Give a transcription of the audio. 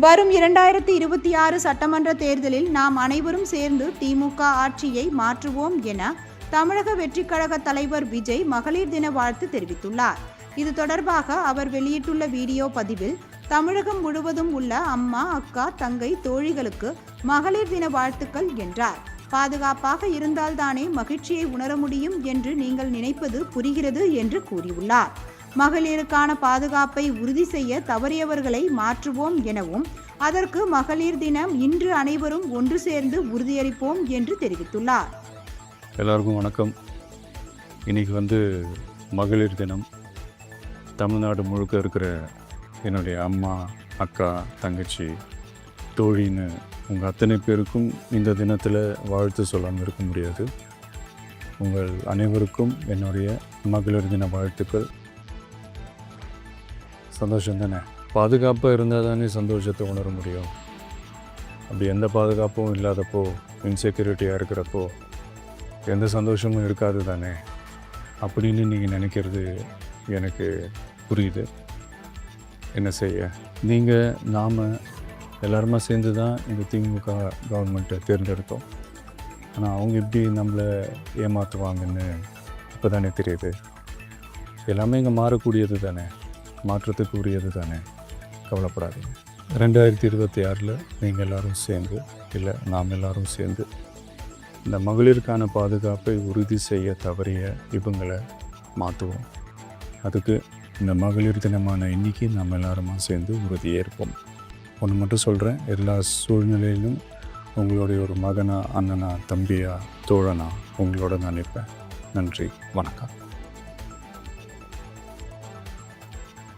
வரும் 2026 சட்டமன்ற தேர்தலில் நாம் அனைவரும் சேர்ந்து திமுக ஆட்சியை மாற்றுவோம் என தமிழக வெற்றிக் கழக தலைவர் விஜய் மகளிர் தின வாழ்த்து தெரிவித்துள்ளார். இது தொடர்பாக அவர் வெளியிட்டுள்ள வீடியோ பதிவில், தமிழகம் முழுவதும் உள்ள அம்மா, அக்கா, தங்கை, தோழிகளுக்கு மகளிர் தின வாழ்த்துக்கள் என்றார். பாதுகாப்பாக இருந்தால்தானே மகிழ்ச்சியை உணர முடியும் என்று நீங்கள் நினைப்பது புரிகிறது என்று கூறியுள்ளார். மகளிருக்கான பாதுகாப்பை உறுதி செய்ய தவறியவர்களை மாற்றுவோம் எனவும், அதற்கு மகளிர் தினம் இன்று அனைவரும் ஒன்று சேர்ந்து உறுதியளிப்போம் என்று தெரிவித்துள்ளார். எல்லாருக்கும் வணக்கம். இன்னைக்கு மகளிர் தினம். தமிழ்நாடு முழுக்க இருக்கிற என்னுடைய அம்மா, அக்கா, தங்கச்சி, தோழின்னு உங்கள் அத்தனை பேருக்கும் இந்த தினத்தில் வாழ்த்து சொல்லாமல் இருக்க முடியாது. உங்கள் அனைவருக்கும் என்னுடைய மகளிர் தின வாழ்த்துக்கள். சந்தோஷம் தானே? பாதுகாப்பாக இருந்தால் தானே சந்தோஷத்தை உணர முடியும். அப்படி எந்த பாதுகாப்பும் இல்லாதப்போ, இன்செக்யூரிட்டியாக இருக்கிறப்போ எந்த சந்தோஷமும் இருக்காது தானே அப்படின்னு நீங்கள் நினைக்கிறது எனக்கு புரியுது. என்ன செய்ய, நாம் எல்லாருமா சேர்ந்து தான் இந்த திமுக கவர்மெண்ட்டை தேர்ந்தெடுத்தோம். ஆனால் அவங்க எப்படி நம்மளை ஏமாற்றுவாங்கன்னு இப்போ தானே தெரியுது. எல்லாமே இங்கே மாறக்கூடியது தானே, மாற்றத்துக்கு உரியது தானே. கவலைப்படாதீங்க. 2026 நீங்கள் எல்லோரும் சேர்ந்து, இல்லை நாம் எல்லோரும் சேர்ந்து இந்த மகளிருக்கான பாதுகாப்பை உறுதி செய்ய தவறிய இவங்களை மாற்றுவோம். அதுக்கு இந்த மகளிர் தினமான இன்றைக்கி நம்ம எல்லாருமா சேர்ந்து உறுதியேற்போம். ஒன்று மட்டும் சொல்கிறேன், எல்லா சூழ்நிலையிலும் உங்களுடைய ஒரு மகனா, அண்ணனா, தம்பியா, தோழனா உங்களோட நான் நிற்பேன். நன்றி, வணக்கம்.